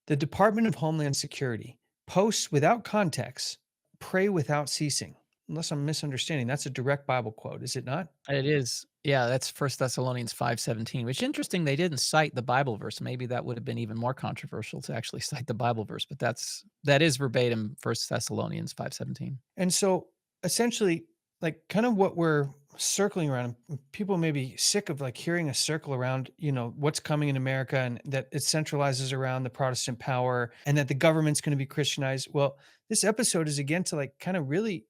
The Department of Homeland Security posts without context, pray without ceasing. Unless I'm misunderstanding, that's a direct Bible quote, is it not? It is. Yeah, that's First Thessalonians 5:17, which interesting they didn't cite the Bible verse. Maybe that would have been even more controversial to actually cite the Bible verse, but that is verbatim First Thessalonians 5:17. And so essentially, like kind of what we're circling around, people may be sick of like hearing a circle around, what's coming in America and that it centralizes around the Protestant power and that the government's going to be Christianized. Well, this episode is again to like kind of really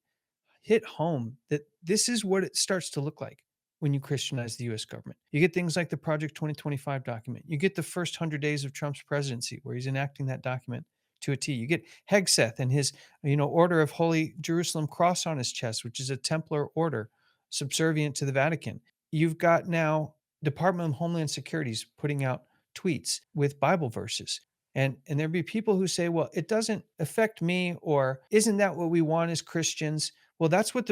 hit home that this is what it starts to look like when you Christianize the US government. You get things like the Project 2025 document. You get the first 100 days of Trump's presidency where he's enacting that document to a T. You get Hegseth and his, Order of Holy Jerusalem cross on his chest, which is a Templar order subservient to the Vatican. You've got now Department of Homeland Security's putting out tweets with Bible verses. And there'd be people who say, well, it doesn't affect me, or isn't that what we want as Christians? Well, that's what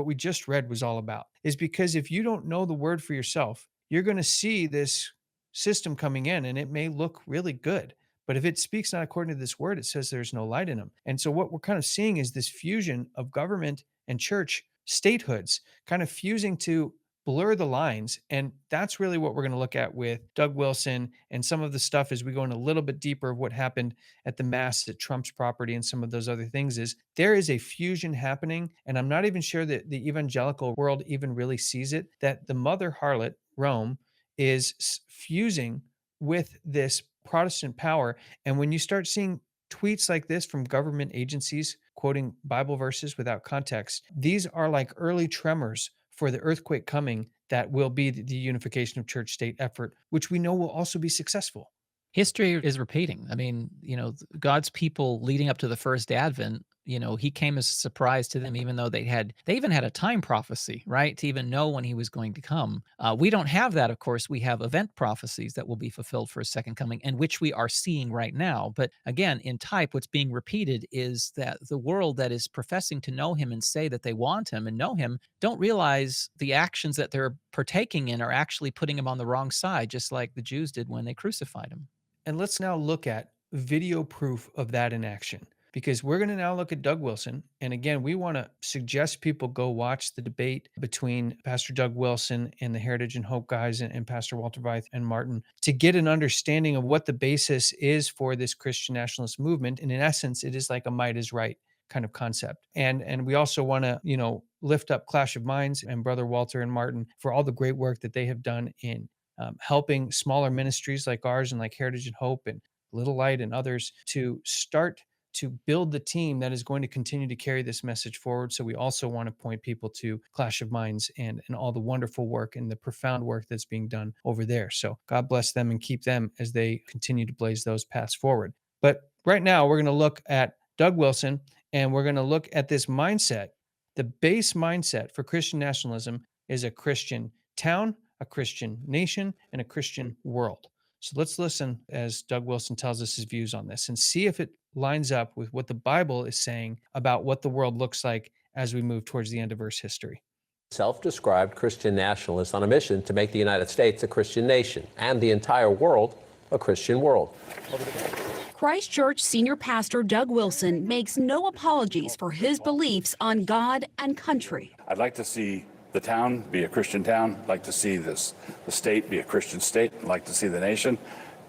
we just read was all about, is because if you don't know the word for yourself, you're going to see this system coming in and it may look really good. But if it speaks not according to this word, it says there's no light in them. And so what we're kind of seeing is this fusion of government and church statehoods kind of fusing to blur the lines. And that's really what we're going to look at with Doug Wilson and some of the stuff as we go in a little bit deeper of what happened at the mass at Trump's property and some of those other things. Is there is a fusion happening. And I'm not even sure that the evangelical world even really sees it, that the mother harlot, Rome, is fusing with this Protestant power. And when you start seeing tweets like this from government agencies quoting Bible verses without context, these are like early tremors for the earthquake coming that will be the unification of church state effort, which we know will also be successful. History is repeating. I mean, God's people leading up to the first advent, he came as a surprise to them, even though they even had a time prophecy, right? To even know when he was going to come. We don't have that, of course. We have event prophecies that will be fulfilled for his second coming, and which we are seeing right now. But again, in type, what's being repeated is that the world that is professing to know him and say that they want him and know him don't realize the actions that they're partaking in are actually putting him on the wrong side, just like the Jews did when they crucified him. And let's now look at video proof of that in action, because we're going to now look at Doug Wilson. And again, we want to suggest people go watch the debate between Pastor Doug Wilson and the Heritage and Hope guys and Pastor Walter Veith and Martin to get an understanding of what the basis is for this Christian nationalist movement. And in essence, it is like a might is right kind of concept. And we also want to, lift up Clash of Minds and Brother Walter and Martin for all the great work that they have done in helping smaller ministries like ours and like Heritage and Hope and Little Light and others to start to build the team that is going to continue to carry this message forward. So we also want to point people to Clash of Minds and all the wonderful work and the profound work that's being done over there. So God bless them and keep them as they continue to blaze those paths forward. But right now, we're going to look at Doug Wilson and we're going to look at this mindset. The base mindset for Christian nationalism is a Christian town, a Christian nation, and a Christian world. So let's listen as Doug Wilson tells us his views on this and see if it lines up with what the Bible is saying about what the world looks like as we move towards the end of Earth's history. Self-described Christian nationalists on a mission to make the United States a Christian nation and the entire world a Christian world. Christ Church senior pastor Doug Wilson makes no apologies for his beliefs on God and country. I'd like to see the town be a Christian town. I'd like to see the state be a Christian state. I'd like to see the nation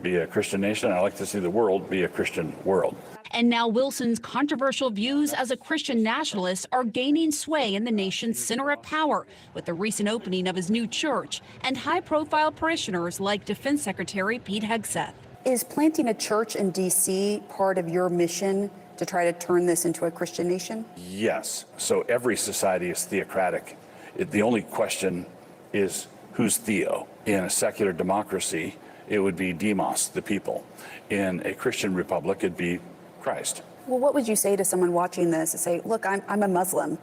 be a Christian nation. I'd like to see the world be a Christian world. And now Wilson's controversial views as a Christian nationalist are gaining sway in the nation's center of power with the recent opening of his new church and high-profile parishioners like Defense Secretary Pete Hegseth. Is planting a church in D.C. part of your mission to try to turn this into a Christian nation? Yes. So every society is theocratic. The only question is who's theo. In a secular democracy, it would be demos, the people. In a Christian republic, it'd be Christ. Well, what would you say to someone watching this and say, look, I'm a Muslim.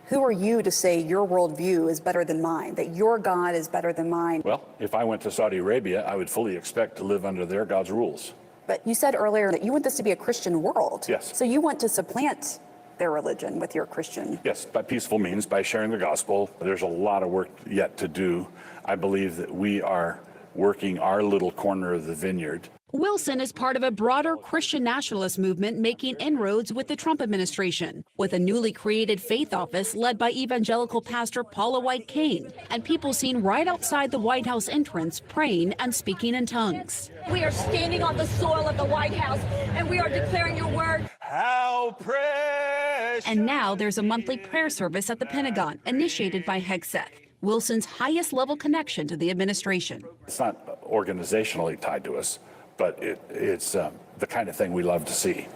Who are you to say your worldview is better than mine, that your God is better than mine? Well, if I went to Saudi Arabia, I would fully expect to live under their God's rules. But you said earlier that you want this to be a Christian world. Yes. So you want to supplant their religion with your Christian. Yes, by peaceful means, by sharing the gospel. There's a lot of work yet to do. I believe that we are working our little corner of the vineyard. Wilson is part of a broader Christian nationalist movement making inroads with the Trump administration, with a newly created faith office led by evangelical pastor Paula White Cain, and people seen right outside the White House entrance praying and speaking in tongues. We are standing on the soil of the White House, and we are declaring your word. How precious! And now there's a monthly prayer service at the Pentagon, initiated by Hegseth, Wilson's highest level connection to the administration. It's not organizationally tied to us, but it's the kind of thing we love to see.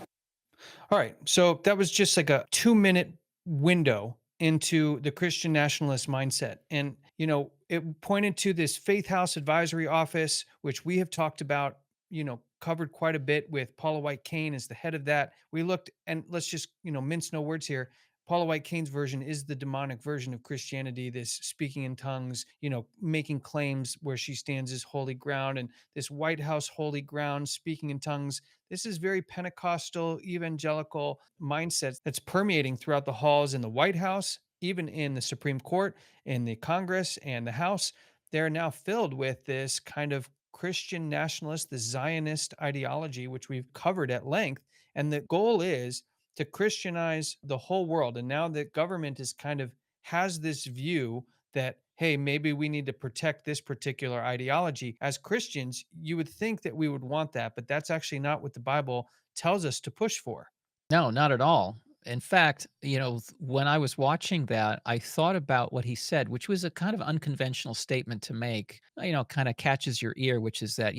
All right. So that was just like a 2-minute window into the Christian nationalist mindset. And, it pointed to this Faith House Advisory Office, which we have talked about, covered quite a bit with Paula White Cain as the head of that. We looked, and let's just, mince no words here. Paula White Cain's version is the demonic version of Christianity, this speaking in tongues, making claims where she stands as holy ground, and this White House holy ground, speaking in tongues. This is very Pentecostal, evangelical mindset that's permeating throughout the halls in the White House, even in the Supreme Court, in the Congress and the House. They're now filled with this kind of Christian nationalist, the Zionist ideology, which we've covered at length. And the goal is to Christianize the whole world. And now the government is kind of has this view that, hey, maybe we need to protect this particular ideology. As Christians, you would think that we would want that, but that's actually not what the Bible tells us to push for. No, not at all. In fact, when I was watching that, I thought about what he said, which was a kind of unconventional statement to make, kind of catches your ear, which is that,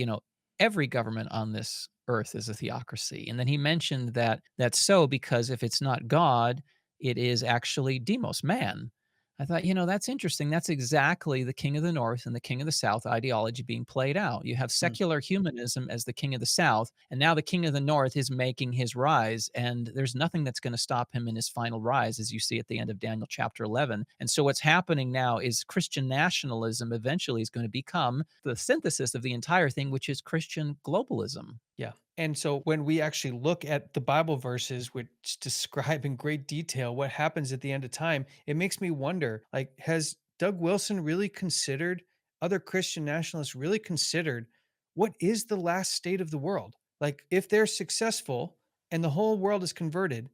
every government on this earth is a theocracy. And then he mentioned that that's so because if it's not God, it is actually demos, man. I thought, that's interesting. That's exactly the king of the north and the king of the south ideology being played out. You have secular humanism as the king of the south, and now the king of the north is making his rise, and there's nothing that's going to stop him in his final rise, as you see at the end of Daniel chapter 11. And so what's happening now is Christian nationalism eventually is going to become the synthesis of the entire thing, which is Christian globalism. Yeah. And so when we actually look at the Bible verses, which describe in great detail what happens at the end of time, it makes me wonder, like, has Doug Wilson really considered, other Christian nationalists really considered, what is the last state of the world? Like, if they're successful and the whole world is converted,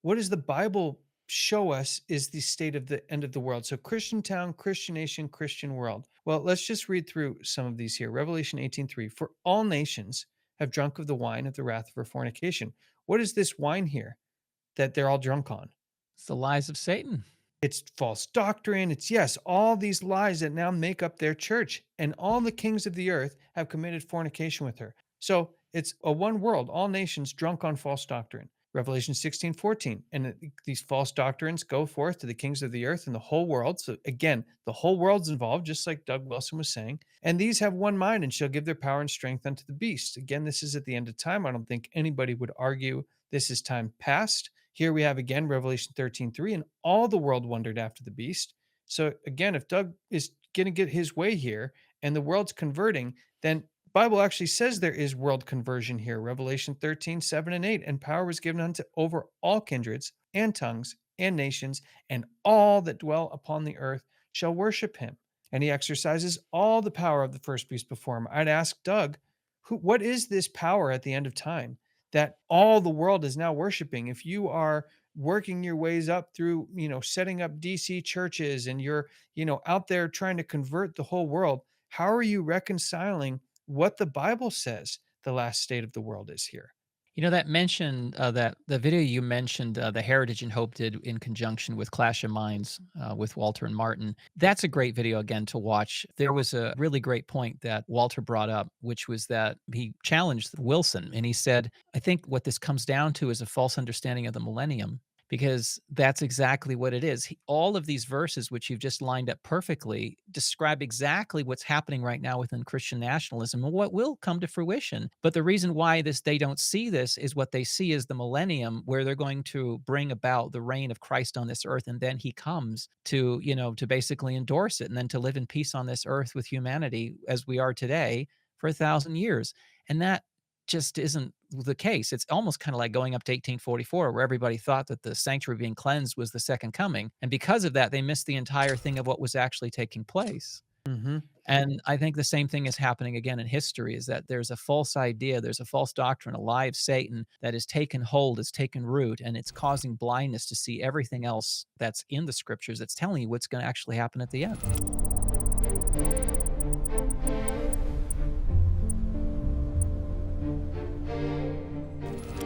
what does the Bible show us is the state of the end of the world? So Christian town, Christian nation, Christian world. Well, let's just read through some of these here. Revelation 18:3, for all nations have drunk of the wine of the wrath of her fornication. What is this wine here that they're all drunk on? It's the lies of Satan. It's false doctrine. It's, yes, all these lies that now make up their church. And all the kings of the earth have committed fornication with her. So it's a one world, all nations drunk on false doctrine. Revelation 16:14. And these false doctrines go forth to the kings of the earth and the whole world. So again, the whole world's involved, just like Doug Wilson was saying. And these have one mind and shall give their power and strength unto the beast. Again, this is at the end of time. I don't think anybody would argue this is time past. Here we have again Revelation 13:3, and all the world wondered after the beast. So again, if Doug is going to get his way here and the world's converting, then Bible actually says there is world conversion here. Revelation 13:7 and 8. And power was given unto over all kindreds and tongues and nations, and all that dwell upon the earth shall worship him. And he exercises all the power of the first beast before him. I'd ask Doug, what is this power at the end of time that all the world is now worshiping? If you are working your ways up through, setting up DC churches and you're, out there trying to convert the whole world, how are you reconciling what the Bible says the last state of the world is here? That mentioned that the video you mentioned, the Heritage and Hope did in conjunction with Clash of Minds with Walter and Martin. That's a great video again to watch. There was a really great point that Walter brought up, which was that he challenged Wilson and he said, I think what this comes down to is a false understanding of the millennium. Because that's exactly what it is. All of these verses, which you've just lined up perfectly, describe exactly what's happening right now within Christian nationalism and what will come to fruition. But the reason why they don't see this is what they see is the millennium, where they're going to bring about the reign of Christ on this earth, and then he comes to, to basically endorse it, and then to live in peace on this earth with humanity as we are today for 1,000 years. And that just isn't the case. It's almost kind of like going up to 1844, where everybody thought that the sanctuary being cleansed was the second coming. And because of that, they missed the entire thing of what was actually taking place. Mhm. And I think the same thing is happening again in history, is that there's a false idea, there's a false doctrine, a lie of Satan that has taken hold, has taken root, and it's causing blindness to see everything else that's in the scriptures that's telling you what's going to actually happen at the end.